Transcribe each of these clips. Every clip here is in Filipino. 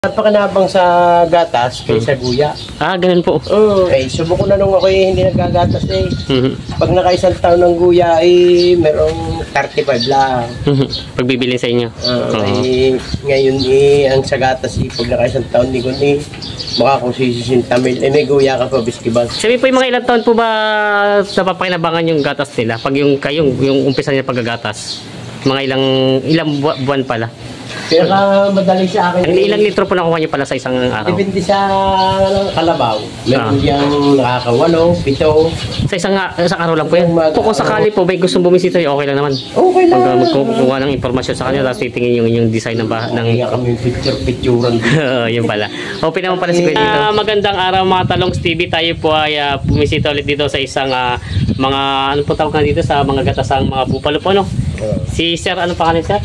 Napakanabang sa gatas kaysa guya. Ah, ganun po. Oo, subok ko na nung ako hindi nagagatas eh. Mhm. Pag nakaisang taon ng guya merong 35 lang. Pagbibili sa inyo. Ngayon ang sa gatas pag nakaisang taon ni ko baka kung sisisinta mil, may guya ka pa biskibag. Sabi po yung mga ilang taon po ba napapakinabangan yung gatas nila? Pag yung umpisa niya paggagatas? Mga ilang buwan pala? Pinaka-madali sa akin. Ilang litro po nakuha niyo pala sa isang araw? Depende sa kalabaw. Meron diyang nakakawalo, 7. Sa isang araw lang po yan? Kung sakali po may gustong bumisita, okay lang naman. Okay lang. Pag magkukuha ng informasyon sa kanya, tapos titingin yung design ng kami picture-picturean. Yun pala. Open naman pala si Kuya dito. Magandang araw mga Talongs TV. Tayo po ay bumisita ulit dito sa isang mga, ano po tawag na dito, sa mga gatasang mga bupalo po, no? Si Sir, ano pa kanin, Sir?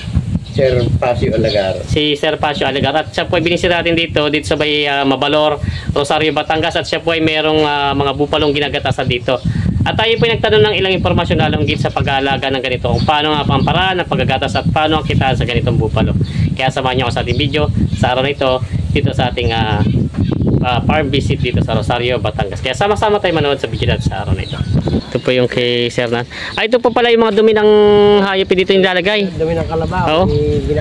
Sir Pasio Alagar. Si Sir Pasio Alagar. At siya po ay binisita natin dito sa may Mabalor, Rosario, Batangas. At siya po ay merong mga bupalong ginagatasan dito. At tayo po ay nagtanong ng ilang impormasyon lalong sa pag-aalaga ng ganito. Kung paano nga ang paraan ng paggagatas at paano ang kitaan sa ganitong bupalo. Kaya samahan niyo ako sa ating video sa araw na ito dito sa ating farm visit dito sa Rosario, Batangas. Kaya sama-sama tayo manood sa video natin sa araw na ito. Ito po yung kay Sir Nan. Ito po pala yung mga dumi ng hayop dito yung nilalagay. Dumi ng kalabaw. Oo.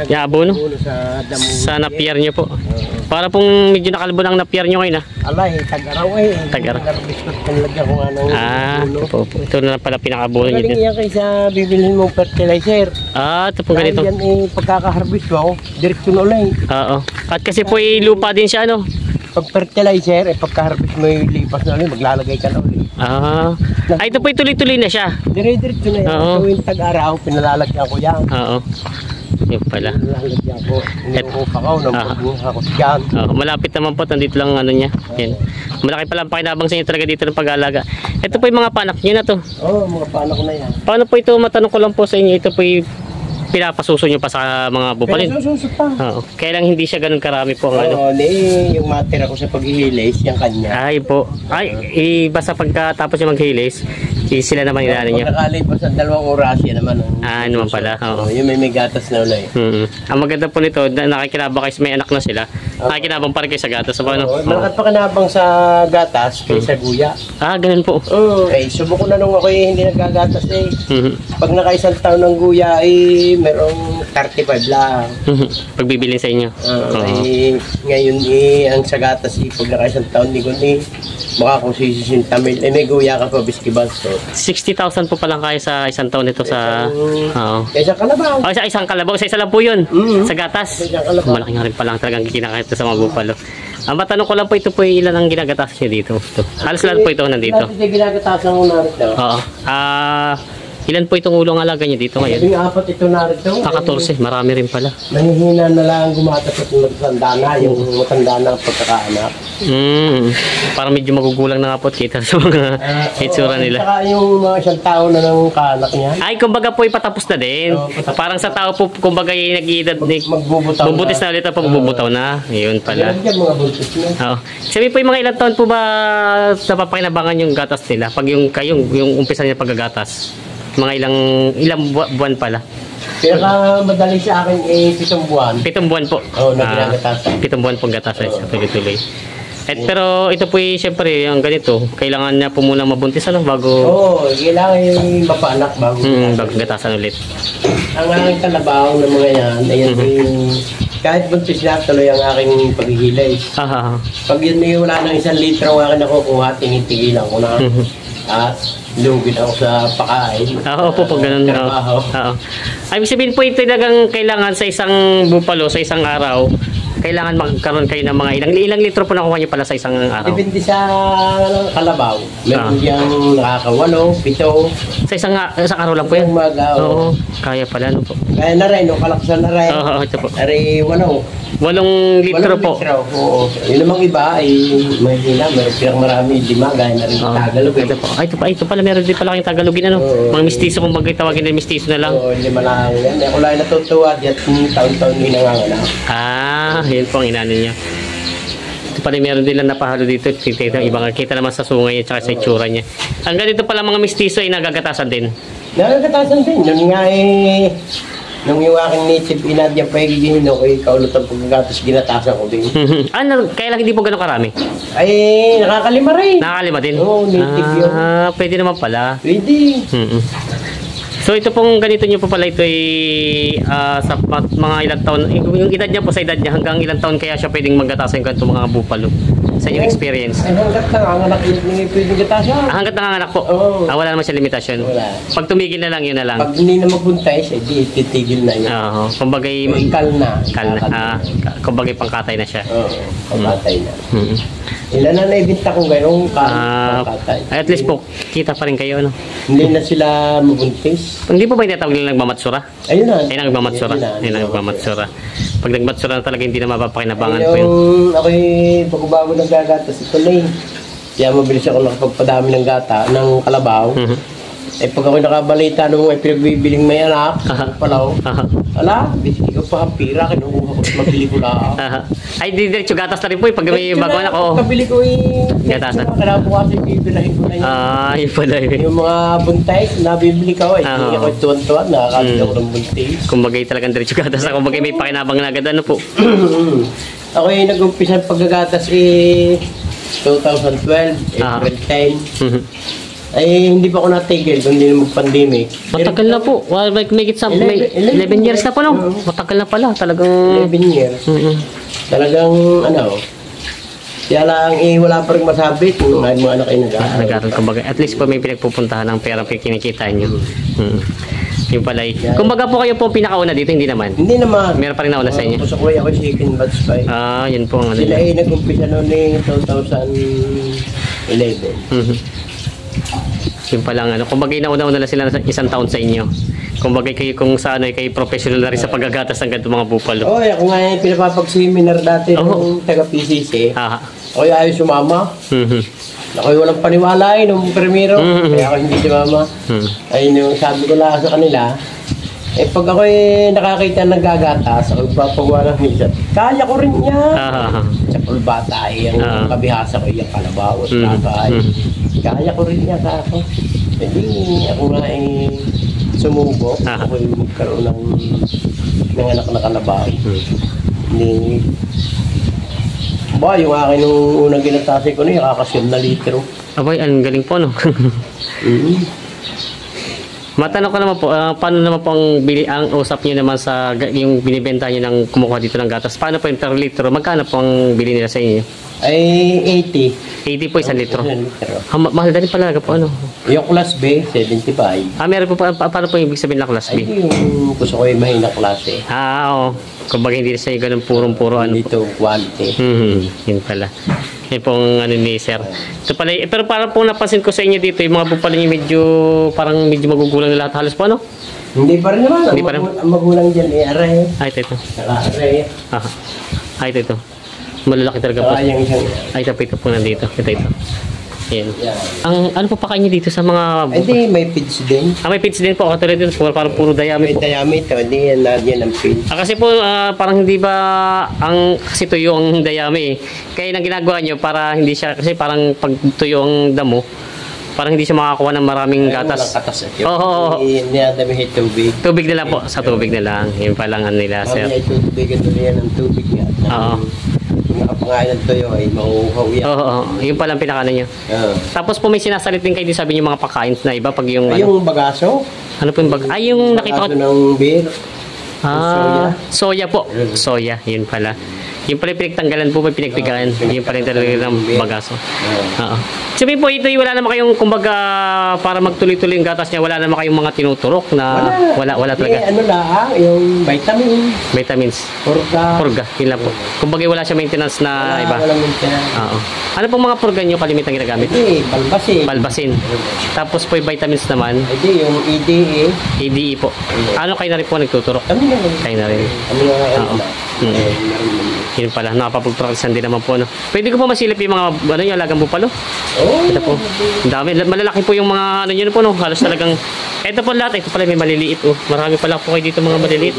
Yabono. Sa napier nyo po. Para pong medyo nakalbo ng napier nyo ngayon. Alay, tag-araw Tag-araw. Nalagyan ko nga ng ito po. Ito na pala pinakabuno nyo dito. Yan kaysa bibilhin mong fertilizer. Ito po ganito. Yan pagkaka-harvest mo, direksyon ulit. Oo. At kasi po lupa din siya, ano? Pag fertilizer, pagka-harvest mo yung lipas na ulit, maglalagay ka na ulit. Ito po tuloy-tuloy na siya. Dire-diretso na yan. Tuwing tag-araw, pinalalagyan ko yan. Oo. Yun pala. Pinalalagyan ko. Inuupa ko, nabubuha ko dyan. Malapit naman po, nandito lang ano niya. Yan. Malaki pala ang pakinabang sa inyo talaga dito ng pag-aalaga. Ito po yung mga panak nyo na to. Mga panak na yan. Paano po ito, matanong ko lang po sa inyo, ito po yung pinapasuso nyo pa sa mga bupalin? Pinasuso pa. Kaya lang hindi siya ganun karami po ang ano. Yung matira ko sa paghihilis, yung kanya. Po. Basta pagkatapos yung maghilis, sila naman nilanan niya. Pagkakalipas ng 2 oras, yan naman. Naman pala. Yung may gatas na ulit. Ang maganda po nito, nakikinabang kayo, may anak na sila. Nakikinabang pa rin kayo sa gatas. Malakat pa kanabang sa gatas kaysa guya. Ganun po. Subok ko na nung ako hindi nagagatas eh. Pag nakaisang taon ng guya merong 35 lang. Pagbibili sa inyo. Ngayon ang sa gatas pag nakaisang taon ni Gun baka kung sisisinta mil, may guya ka pa biskibag. 60,000 po palang kaya sa isang taon nito sa isang kalabaw. Sa isang kalabaw. Sa isa lang po yun. Sa gatas. Malaki nga rin palang talagang kinakita sa mga bupalo. Ang matanong ko lang po, ito po ilan ang ginagatas niya dito? Halos lahat po ito nandito. Lahat ito ginagatasan ko narito. Ilan po itong ulong alaga niya dito ngayon? 4 ito narito. 14, marami rin pala. Nahihina na lang gumatas at matanda na, yung matanda na pagkakaanak. Parang medyo magugulang na nga po kita sa mga itsura nila. Saka yung mga isang tao na ng kaanak niya. Kumbaga po patapos na din. Parang sa tao po, kumbaga nag-iedad, bubutis na ulit at pabubutaw na. Yun pala. Mga buntis na. Sabi po yung mga ilang taon po ba napapakinabangan yung gatas nila? Pag yung umpisa niya paggagatas? Mga ilang buwan pala? Pinaka-madali sa akin 7 buwan. 7 buwan po? Nagagatasan. 7 buwan pong gatasan sa tuloy-tuloy. Pero ito po siyempre, ang ganito, kailangan niya po muna mabuntis bago... kailangan yung mapaanak bago gatasan ulit. Ang aking kalabaw ng mga yan, kahit buntis na tuloy ang aking paghihilay. Pag yun wala ng 1 litro ang akin nakukuha, tingin-tigilan ko na. At lugin ako sa pakain. Po, pag ganun. Ibig sabihin po ito talagang kailangan sa isang bupalo, sa isang araw, kailangan magkaroon kayo ng mga ilang litro po nakuha niyo pala sa isang araw? Depende sa kalabaw. Meron diyang nakakawalo, 7. Sa isang araw lang po yan? Oo. Kaya pala, ano po? Kaya na rin, kalaksan na rin. Ito po. 8 litro po. Oo. Yun namang iba ay mahina, mayroon marami, 5, gaya na rin Tagalog. Ito pala, meron din pala kayong Tagalogin, ano? Mga mistiso, kung tawagin na mistiso na lang. 5 lang yan. Ako lang natutuwa, diyan taon-taon hinanganganak. Yun po ang inano niya. Ito pala meron din lang napahalo dito. Ibang kita naman sa sungay at sa itsura niya. Ang ganito pala mga mistiso ay nagagatasan din. Nagagatasan din. Yun nga Nung yung aking native inadya pa higigin ko, kaulot ang pagkagatas, ginatasan ko din. Ano, kaya lang hindi po gano'ng karami? Ay, nakakalima rin. Nakakalima din? Oo, native yun. Pwede naman pala. Pwede. So ito pong ganito nyo po pala, ito ay sa mga ilang taon, yung edad niya po sa edad niya, hanggang ilang taon kaya siya pwedeng maggatasan yung ganito mga bupalo? Sa inyong experience? Ay, hanggat nanganganak yun, pwedeng gatasan. Hanggat nanganganak po? Oo. Wala naman siya limitasyon? Wala. Pag tumigil na lang, yun na lang? Pag hindi na magbuntis, di titigil na yun. Oo. Kumbagay... Kal na. Kumbagay pangkatay na siya? Oo, pangkatay na. Ilan na naibinta kong gano'ng pangkatay. At least po, kita pa rin kayo, no? Hindi na sila mabuntis. Hindi po ba yung tinatawag nila nagmamatsura? Ayun na. Ayun ang nagmamatsura. Ayun ang nagmamatsura. Pag nagmatsura na talaga, hindi na mapapakinabangan po yun. Yung ako'y pagbabago ng gagatas, ito na yun. Kaya mabilis ako nakapagpadami ng gata, ng kalabaw. Eh pag ako'y nakabalita nung may pinagbibiling may anak, palaw, ala, bisiki ko pa ang pira, kinukuha ko at mabili ko na. Ay, di diretso gatas na rin po, pag may bago anak, oo. Pagkabili ko Gatasan. kailangan po kasi bibilahin ko na yun. Yun pala yun. Yung mga buntis, nabibili ko, hindi ako tuwan-tuwan, nakakabili ako ng buntis. Kumbagay talagang diretso gatas na, kumbagay may pakinabang na agad, ano po? Ako'y nag-umpisa pagkagatas 2012, April 10. Ay, hindi pa ako natigil kung hindi na mag-pandemic. Matagal na po. Well, may 11 years na po, no? Matagal na pala. Talagang... 11 years. Talagang, kaya lang, wala pa rin masabi kung mga anak ay nag-aaral. Nag-aaral, kumbaga. At least po may pinagpupuntahan ng perang kinikita nyo. Yung pala kumbaga po kayo po pinakauna dito, hindi naman? Hindi naman. Meron pa rin nauna sa inyo? Gusto ko ako second batch pa eh. Yun po ang ano. Sila ay nag-umpisa noon 2011. Yung palang kumbaga nauna-una na sila isang taon sa inyo. Kumbaga kayo kung sa kayo professional na rin sa paggagatas ng ganito mga bupalo. Ako nga yung pinapapag-seminar dati ng taga-PCC. Ako yung ayaw sumama. Ako'y walang paniwala nung primero. Kaya ako hindi sumama. Ayun yung sabi ko lang sa kanila. Pag ako'y nakakita ng gagatas, ako'y papagawa ng minsan. Kaya ko rin yan. Sa pulbata yung kabihasa ko yung kalabaw at kakay. Kaya ko rin yan ako. Hindi ako nga sumubok. Ako'y magkaroon ng anak na kalabaw. Hindi. Yung akin nung unang ginatasi ko na yung kakasyam na litro. Abay, ang galing po, no? Matanong ko naman po, paano naman po ang usap niyo naman sa yung binibenta niyo ng kumukuha dito ng gatas? Paano po yung per litro? Magkano po ang bili nila sa inyo? Ay, 80. 80 po isang litro? Mahal na rin pala po, ano? Yung class B, 75. Meron po, paano po yung ibig sabihin na class B? Ay, yung gusto ko yung mahina klase. Oo. Kumbaga hindi sa inyo ganun purong-puro ano. Dito, quality. Yun pala. Yan pong ni sir. Ito pala, pero parang po napansin ko sa inyo dito, yung mga bupalo niyo medyo magugulang na lahat halos po, ano? Hindi pa rin naman. Hindi pa rin. Ang magulang dyan, aray. Ito. Aray. Ito. Malalaki talaga po. Ito po nandito. Ito. Ayan. Ano po pa kayo dito sa mga... Hindi, may feeds din. May feeds din po. Katulad dito, parang puro dayami po. May dayami ito. Hindi yan ang feeds. Kasi po, parang hindi ba kasi tuyo ang dayami eh. Kaya nang ginagawa nyo para hindi siya, kasi parang pag tuyo ang damo, parang hindi siya makakuha ng maraming gatas. Walang katas. Oo. Niyadami tubig. Tubig na lang po. Sa tubig na lang. Yun pa lang nila, sir. Mamaya tubig. Ito yan ang tubig nga. Oo. Nakapangain ng tuyo ay mahuhaw yan. Oo. Yun pa lang pinakaano nyo. Tapos po may sinasalit din kayo din sabi nyo mga pagkain na iba pag yung... Yung bagaso. Ano po yung yung nakita ko... Bagaso ng beer. Soya po. Soya. Yun pala. Yung pala pinagtanggalan po, may pinagpigaan. Yung pala talaga ng bagaso. Oo. Sabi po, ito wala naman kayong, kumbaga, para magtuloy-tuloy yung gatas niya, wala naman kayong mga tinuturok na wala talaga. Ano lang, yung vitamins. Purga. Yun lang po. Kumbaga, wala siya maintenance na iba. Wala maintenance. Oo. Ano pong mga purga nyo kalimitang ginagamit? Balbasin. Tapos po yung vitamins naman. Yung EDE. EDE po. Ano kayo na rin po nagtuturok? Kami na rin. Kayo na rin. Kami na rin. Yun pala, nakapapagpracticean din naman po, no? Pwede ko po masilip yung mga, yung alagang bupalo? Oo. Ito po. Ang dami. Malalaki po yung mga, yun po, no? Halos talagang, ito po lahat. Ito pala may maliliit, oh. Marami pala po kayo dito mga maliliit.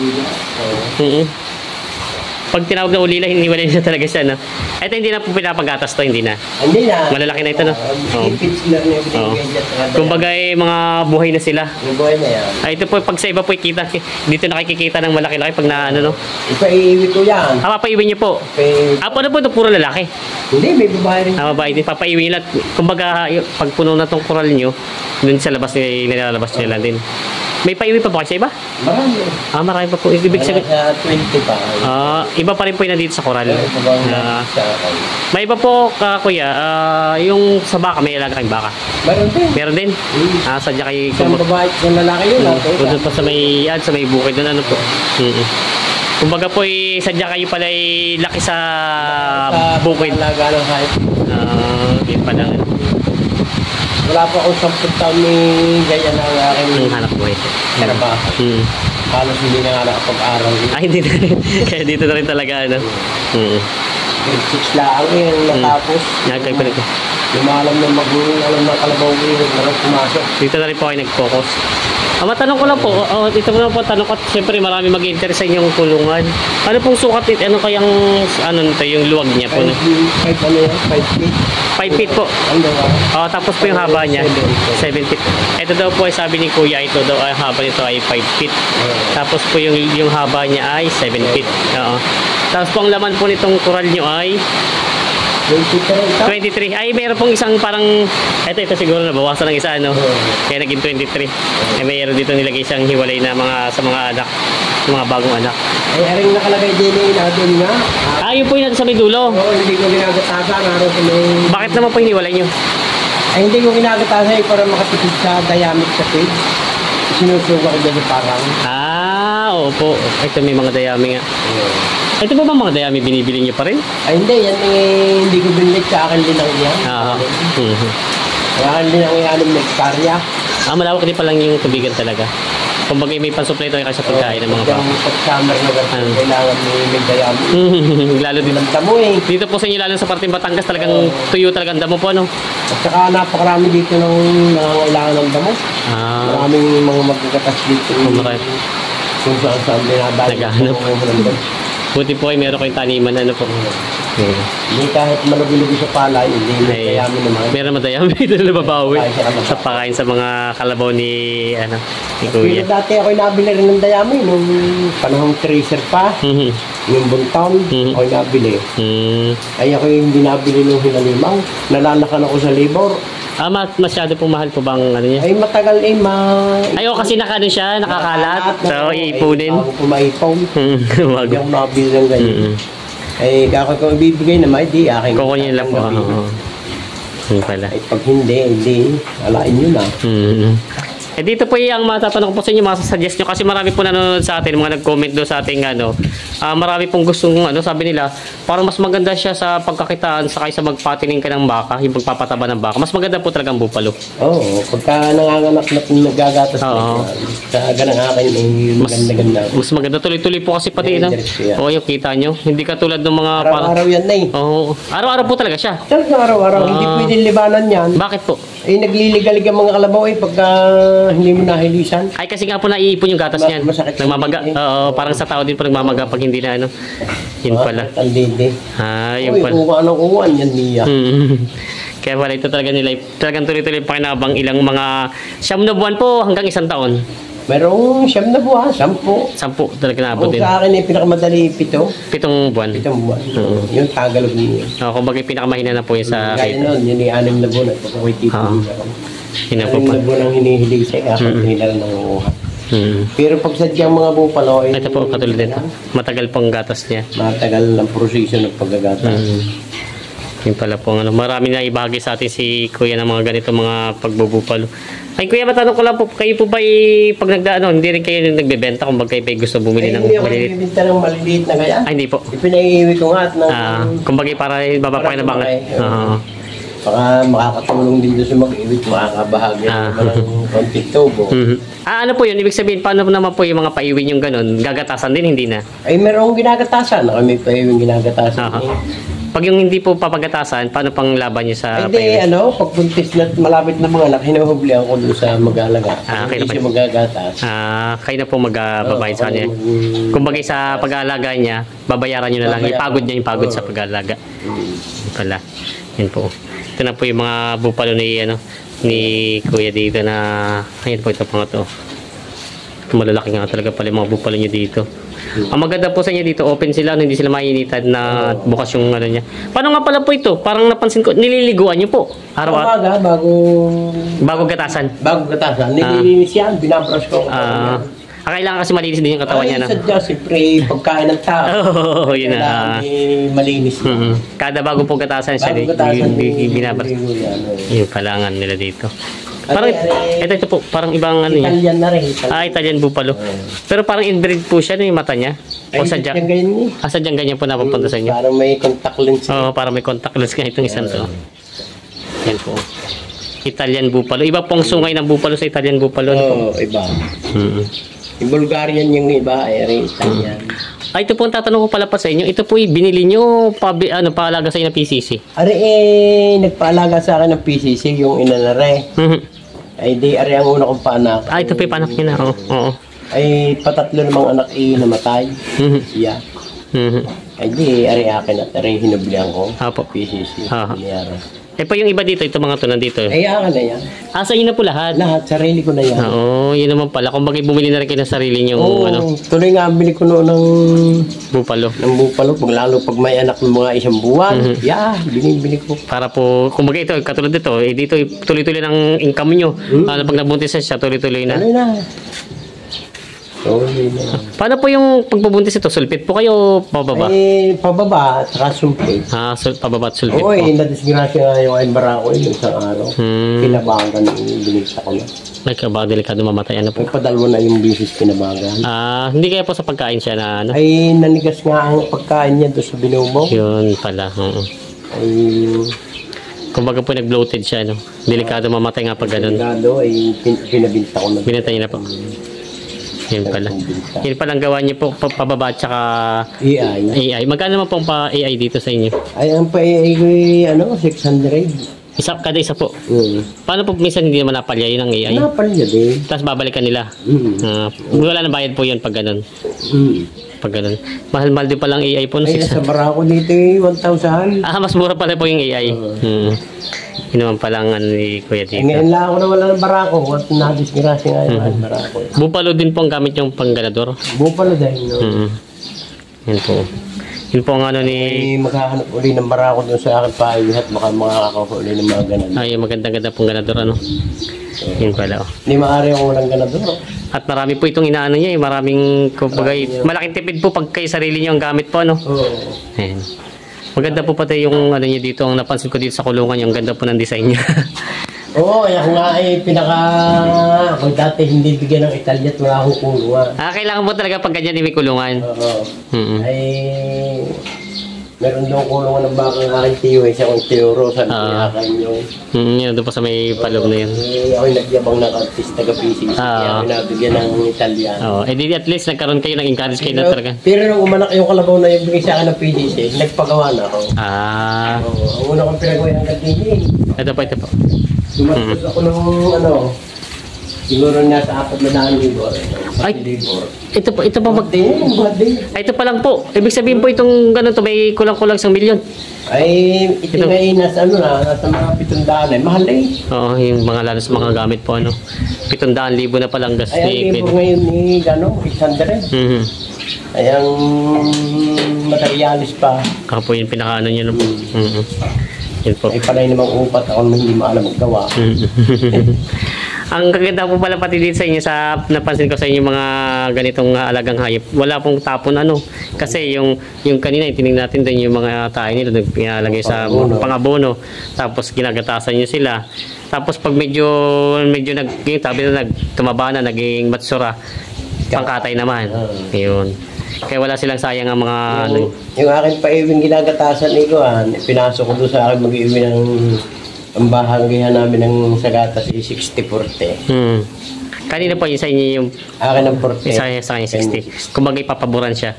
pag tinawag na ulila, hiniwalay na talaga siya, no? Ito hindi na po pinapagatas to, hindi na. Hindi na. Malalaki na ito, no? Oo. Ipits lang na yung Oo. binigay dyan. Kumbaga mga buhay na sila. Yung buhay na yan. Ito po, pag sa iba po ikita, dito nakikikita ng malaki-laki pag na ano, no? Ipaiiwi ko yan. Papaiwi niyo po. Ano po ito? Puro lalaki. Hindi, may babae rin. Babae din. Papaiwi nila. Kumbaga, pag puno na tong koral nyo, dun sa labas nilalabas nila din. May paiwi pa po kayo sa iba? Marami. Marami pa po. Ibig sabihin, Sa 20 pa. iba pa rin po yung nandito sa koral. Ito ba ang sa akin? May iba po, kuya, yung sa baka, may alaga kayong baka. Meron din. Meron din. Sadya kayo. Isang babae, isang lalaki yun. Doon pa sa may bukid doon, ano po. Kumbaga po, sadya kayo pala laki sa bukid. Alaga ng height. Yun pa lang. Wala pa akong 10 taon ni Gaya na ang aking Hanap buhay. trabaho. Halos hindi na nga nakapag-aral. Hindi na rin. Kaya dito na rin talaga, ano. Grade 6 lang yung natapos. Nagkay pa rin. Lumalam na alam na kalabaw ko yung naroon pumasok. Dito na rin po kayo nag-focus. Matanong ko lang po, ito mo lang po tanong ko, siyempre marami mag-interest sa inyong kulungan. Ano pong sukat nito? Ano kayang, nito, yung luwag niya po? 5 feet. 5 feet po. Ano ba? Tapos po yung haba niya, 7 feet. Ito daw po ay sabi ni Kuya, ito daw ay haba nito ay 5 feet. Tapos po yung haba niya ay 7 feet. Tapos po ang laman po nitong coral nyo ay 23. Ay, meron pong isang parang, ito siguro nabawasan ng isa, ano? Kaya naging 23. Mayroon dito nilagay isang hiwalay na sa mga anak, mga bagong anak. Ay, aring nakalagay din na doon nga. Yun po yung sa may dulo. Oo, hindi ko ginagatasan. Bakit naman po hiniwalay nyo? Ay, hindi ko ginagatasan para makatipid sa dynamic sa page. Sinusuga ko dyan parang. Opo. Ito may mga dayami nga. Ito ba mga dayami binibili nyo pa rin? Ay, hindi. Yan hindi ko binlik sa akin din ang yan. Sa akin din ang iyanim na hektarya. Malawak din pa lang yung tubigan talaga. Kumbaga may pansupply ito kasi sa pagkain ng mga baka. Yung pag-summer na gano'n, kailangan may dayami. Lalo din. Ang damo eh. Dito po sa inyo, lalo sa parteng Batangas, talagang tuyo talagang damo po, ano? At saka napakarami dito ng nangangailangan ng damo. Maraming mga magkakatas dito. Kung saan binabalik. Naghahanap. Buti po ay meron kayong taniman, ano po? Hindi kahit malugi-lugi sa palay, hindi dayami naman. Meron madayami dito na nababawi sa pakain sa mga kalabaw ni Kuya. Pero dati ako'y nabili rin ng dayami nung panahong tracer pa. Yung buntaon, ako'y nabili. Ay ako'y hindi nabili nung hinalimaw. Nalalakan ako sa labor. Masyado pong mahal po bang ano niya? Ay matagal kasi nakano siya, nakakalat. So, iipunin. Bago pumaipon. Hindi ako nabili ng ganyan. Ay kako kung ibibigay naman, di akin. Kukunin lang po. Yun pala. Ay pag hindi, alain nyo na. Dito po yung matatanong ko po sa inyo, masasuggest nyo kasi marami po nanonood sa atin, mga nag-comment doon sa ating marami pong gustong sabi nila, parang mas maganda siya sa pagkakitaan sa kaysa magpatining ka ng baka, yung pagpapataba ng baka. Mas maganda po talagang bupalo. Oo, pagka nanganganak na nagagatas sa ganang akin, maganda-ganda. Mas maganda tuloy-tuloy po kasi pati yung kita nyo. Hindi katulad ng mga araw-araw yan na eh. Araw-araw po talaga siya. Talagang araw-araw, hindi pwedeng libanan yan. Bakit po? Nagliligalig ang mga kalabaw pagka hindi mo nahilisan. Ay kasi nga po naiipon yung gatas niyan. Nagmamaga. Parang sa tao din po nagmamaga pag hindi na Yun pala. Tandide. Yun pala. Kung anong kuwan yan niya. Kaya pala ito talaga nila. Talagang tuloy-tuloy pakinabang ilang mga 9 na buwan po hanggang 1 taon. Merong 9 na buwan, 10. 10 talaga naabot din. Sa akin pinakamadali 7. 7 buwan. 7 buwan. Yung Tagalog niya. Kumbaga pinakamahina na po yun sa... Kaya nun, yun yung 6 na buwan at ako'y titili. Hinapo 6 na buwan ang hinihilig siya, ako hinal ng uha. Pero pag sadyang mga bupalo, ito po katulad dito. Matagal pong gatas niya. Matagal ang proseso ng paggagatas. Yun pala po. Marami na ibahagi sa atin si Kuya ng mga ganito mga pagbubupalo. Ay Kuya, matanong ko lang po, kayo po ba pag hindi rin kayo nagbebenta kung kayo gusto bumili ng maliliit? Hindi ako maliliit? nagbibenta ng maliliit na kaya. Hindi po. Ipinaiiwi ko nga at kung para babapay na bangat. Baka makakatulong din doon sa mag-iwit, makakabahagi naman ng konting tubo. Ano po yun? Ibig sabihin, paano naman po yung mga paiwin yung ganun? Gagatasan din, hindi na? Ay, merong ginagatasan. May paiwin ginagatasan. Pag yung hindi po papagatasan, paano pang laban niyo sa Hindi, pag buntis na malapit na mga anak, hinuhublihan ko doon sa mag-aalaga. Okay Hindi na siya magagatas. kayo na po magbabay sa kanya. Kumbaga sa pag-aalaga niya, babayaran niyo na lang. Ipagod niya yung pagod sa pag-aalaga. Pala. Yan po. Ito na po yung mga bupalo ni Kuya dito na, ayun po, ito pa nga to. Malalaki nga talaga pala yung mga bupalo niya dito. Ang maganda po sa inyo dito, open sila, hindi sila maininitan na bukas yung niya. Paano nga pala po ito? Parang napansin ko, nililiguan niyo po. Araw-araw. Bago gatasan. Bago gatasan. Nililinis yan, binabrush ko. Kailangan kasi malinis din yung katawan niya. Sadya, siyempre, pagkain ng tao. Yun na. Malinis. Kada bago po gatasan siya, binabrush. Yung palangan nila dito. Parang ito po, parang ibang niya. Italian na rin. Italian bupalo. Pero parang inbreed po siya yung mata niya. O sadyang ganyan. Sadyang ganyan po napapunta sa inyo. Parang may contact lens. Oo, parang may contact lens nga itong isang to. Yan po. Italian bupalo. Iba pong sungay ng bupalo sa Italian bupalo. Oo, iba. Yung Bulgarian yung iba, ay Italian. Ito po ang tatanong ko pala pa sa inyo. Ito po binili nyo paalaga sa inyo ng PCC. Nagpaalaga sa akin ng PCC yung inanare. Ay di ari ang una kong paanak. Ito po yung panak niya na. Oo. Ay patatlo namang anak namatay. Siya. Ay di ari akin at ari hinublihan ko. PCC. Po yung iba dito, ito mga to nandito. Ay akin na yan. Sa inyo na po lahat? Lahat, sarili ko na yan. Yun naman pala. Kung bagay bumili na rin kayo ng sarili nyo. Tuloy nga bili ko noon ng bupalo. Lalo pag may anak ng mga isang buwan. Binibili ko. Para po, kung bagay ito, katulad dito, dito tuloy-tuloy ng income nyo. Pag nabuntis siya, tuloy-tuloy na. Tuloy na. Paano po yung pagbubuntis ito? Sulpit po kayo o pababa? Pababa at saka sulpit. Pababa at sulpit po. Nadisgrasya nga yung Aymara ko yung isang araw. Kinabagan binigta ko na. Delikado mamatay. Ano po? May padalwa na yung bisis kinabagan. Hindi kaya po sa pagkain siya na ano? Ay nanigas nga ang pagkain niya doon sa binubo. Yun pala. Kumbaga po nag-bloated siya. Delikado mamatay nga pag ganun. Delikado ay pinabinta ko na. Binenta niya na po. Yun pala. Yun palang gawa niyo po pababa at saka AI. Magkano naman pong pa-AI dito sa inyo? Ay, ang pa-AI ko 600. Kada isa po? Paano po minsan hindi naman napalya yun ang AI? Napalya din. Tapos babalikan nila? Wala na bayad po yun pag ganun? Pag ganun. Mahal-mahal din palang AI po. Ay, sa Barako dito 1,000. Mas mura pala po yung AI. Yun naman palang ni Kuya dito. Ngayon lang ako na wala ng Barako at nadisgrasya nga yung Barako. Bupalo din po ang gamit yung pangganador? Bupalo din. Yun po. Yun po ang maghahanap uli ng Barako doon sa akin pa at baka makakakuha uli ng mga ganador. Maganda-ganda pong ganador Yun pala. Hindi maaari akong walang ganador. At marami po itong inaano niya maraming malaking tipid po pag kayo sarili niyo ang gamit po Ayan. Maganda po pati yung niya dito, ang napansin ko dito sa kulungan, yung ganda po ng design niya. Ako nga ako dati hindi bigyan ng Italia at wala akong kulungan. Kailangan po talaga pag ganyan may kulungan. Meron doon kulungan ng baka ng aking tiyo, siya akong tiyo Rosa, nakakan yung... Yun, doon pa sa may paloob na yun. Ako'y nagyabang na artist taga-PCC, kaya ako'y nabigyan ng Italiano. At least nagkaroon kayo ng encourage kayo na talaga. Pero nung umanak yung kalabaw na yung bigay sa akin ng PCC, nagpagawa na ako. Ang una kong pinagawa ng gatingin. Ito po. Dumatos ako ng siguro nga sa 400,000. Ito pa ito pa lang po. Ibig sabihin po itong ganito may kulang-kulang 1 milyon. Ay, ito ngay nasa mga 700 mahal yung mga lalo sa mga gamit po 700,000 na palang gas ni Pedro. Ay, ngayon ni 600. Ay, ang materialis pa. Kapo yung pinakaano niyo Yun po. Ay, panay namang upat ako hindi maalam maggawa. Ang kaganda po pala pati dito sa inyo napansin ko sa inyo mga ganitong alagang hayop. Wala pong tapon kasi yung kanina tinignan natin din yung mga tayo nila pinalagay sa pangabono. Tapos ginagatasan niyo sila. Tapos pag medyo tumaba na naging matsura, pangkatay naman. Yun. Kaya wala silang sayang ang mga yung akin pa-iwing ginagatasan pinasok ko doon sa akin mag-iwi ng ang bahanggihan namin ng sagata si 60-40. Kanina po yung sa inyo yung Akin ang 40. sa kanya 60. Kumbaga ipapaboran siya.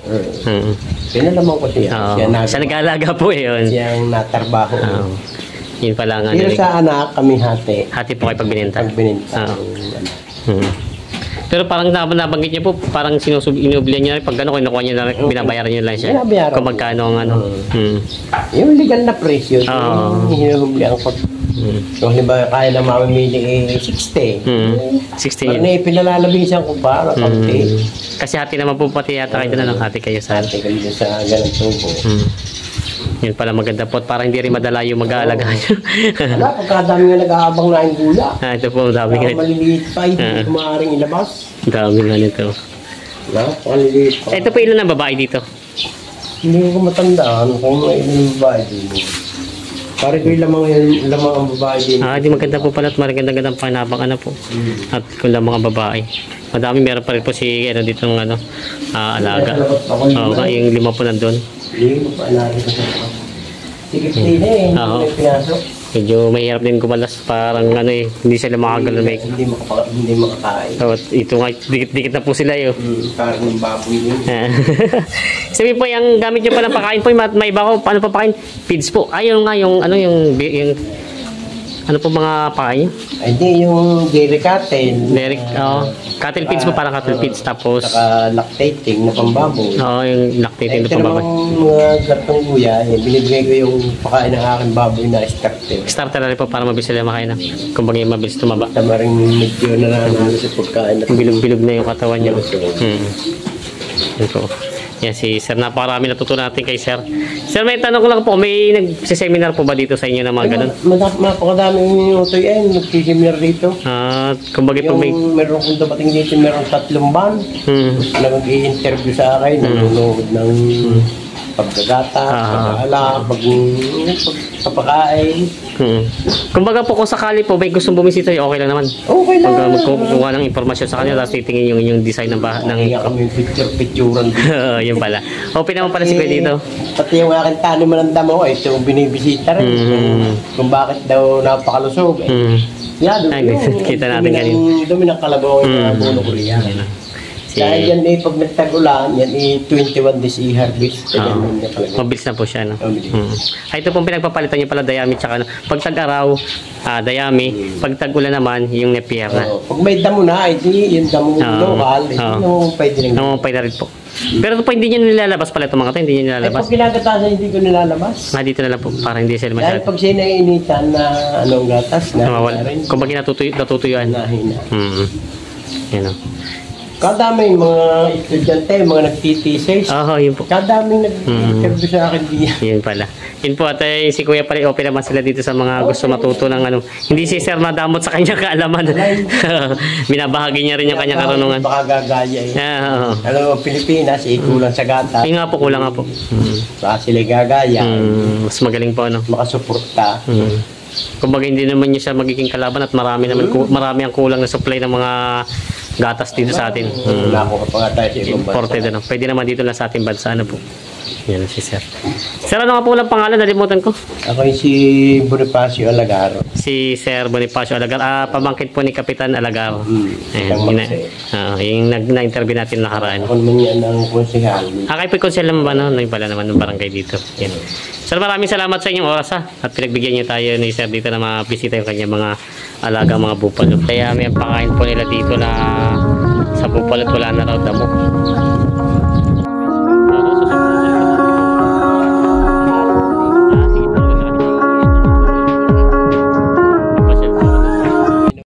Pinalaman ko siya. Oo. Siya, Siya nag-aalaga po yun. siyang natarbaho. Oo. Yun pala nga. Pero sa anak, kami hati. Hati po kayo pag bininta. Pag bininta. Oo. Pero parang nabanggit niya po, parang inuublihan niya pag gano'n, kinukuha niya na binabayaran niyo lang siya. Binabayaran Kung magkano ang ano. Yung legal na presyo, Oo. yung hinuhublihan ko. So, halimbawa, kaya na mamimili 60. 60 Parang yun. na pinalalabisan ko pa, kaunti. Kasi hati naman po pati yata kayo doon, hati kayo sa Hati kami dun sa ganang tubo. Yun pala maganda po, para hindi rin madala yung mag-aalaga nyo. Wala, pagkadami nga nag-aabang na yung gula. Ito po, dami Ako nga. maliliit pa, hindi ko maaaring ilabas. Dami nga nito. Wala, maliliit pa. Ito po ilan ang babae dito? Hindi ko matandaan kung may ilang babae din. Pare ko yung lamang ang babae din. Di maganda po pala at maganda-gandang panabang ano po. At kung lang mga babae. Madami meron pa rin po si ano dito ng ano, alaga. Oo, yung 5 po nandun. Hindi ko pa alala ko sa Sige, hindi na Oo. may pinasok. Medyo mahirap din kumalas, parang ano hindi sila makagalaw. Hindi makakain. So, ito nga, dikit-dikit na po sila yun. Parang yung baboy yun. Sabi po, yung gamit nyo palang pakain po, may iba ko, paano pa pakain? Feeds po. Ayun nga, yung ano po mga pakain? Ay, hindi, yung dairy cattle. Derek, cattle feeds po, parang cattle feeds. Tapos, Saka lactating na pambaboy. yung lactating Ito na pababa. namang mga gatong kuya, binibigay ko yung pakain ng aking baboy na starter. Starter na rin po para mabilis sila makain na. Kumbaga yung mabilis tumaba. Tama rin medyo nananalo sa pagkain. Bilog-bilog na yung katawan niya. Yun po. Yan si Sir, napakarami natutunan natin kay Sir. Sir, may tanong ko lang po, may nag-seminar po ba dito sa inyo na mga ganun? Mapakadaming utoy ay nagsisimilar dito. Kumbaga po may... Yung meron kong dapating dito, meron 3 ban na mag-i-interview sa akin, nanonood ng paggagata, pag-aala, pagpapakain. Kumbaga po kung sakali po may gustong bumisita, okay lang naman. Okay lang. Pag magkukuha ng impormasyon sa kanya, tapos titingin yung inyong design ng Kaya kami picture-picturean dito. yun pala. Open naman pala si Kuya dito. Pati yung aking taniman ng damo, ito yung binibisita rin. Kung bakit daw napakalusog. Yan, kita natin kanina. Dumi ng kalabaw yung buno ko riyan. Dahil yan pag nagtag-ulan, yan 21 days i-harvest. Mabilis na po siya, no? Mabilis. Ito pong pinagpapalitan niyo pala dayami tsaka pag tag-araw, dayami, pag tag-ulan naman, yung nepier na. Pag may damo na, hindi yung damo lokal, hindi pwede rin. Pwede rin po. Pero ito po hindi niyo nilalabas pala itong mga ito, hindi niyo Ay, nilalabas. pag ginagatasan, hindi ko nilalabas. Dito na lang po, para hindi sila Dahil masyado. pag sinaiinitan na anong gatas, Nawawala. rin. Kung bagay natutuyuan. Nahina. Yan o. Kadaming mga estudyante, mga nagtitisis. Yun po. Kadaming nag-interview sa akin diyan. Yun pala. Yun po at si Kuya pala, open naman sila dito sa mga gusto matuto ng ano. Hindi si Sir madamot sa kanyang kaalaman. Binabahagi niya rin yung kanyang karunungan. Baka gagaya eh. Alam mo, Pilipinas, kulang sa gata. Yun nga po, kulang nga po. Baka sila gagaya. Mas magaling po ano. Makasuporta. Kumbaga hindi naman niya siya magiging kalaban at marami ang kulang na supply ng mga gatas dito sa atin. Wala ko pa nga tayo sa ibang bansa. Imported ano. Pwede naman dito lang sa ating bansa ano po. Yan si Sir. Sir, ano nga po lang pangalan? Nalimutan ko. Ako yung si Bonifacio Alagaro. Si Sir Bonifacio Alagar. Pamangkin po ni Kapitan Alagar. Yung na-interview natin nakaraan. Ako naman yan ang konsehal. Kayo po konsel naman ba? No? Yung pala naman ng barangay dito. Yan. Sir, maraming salamat sa inyong oras ha. At pinagbigyan niyo tayo ni Sir dito na mabisita yung kanyang mga alagang mga bupalo. Kaya may pakain po nila dito na sa bupalo at wala na raw damo.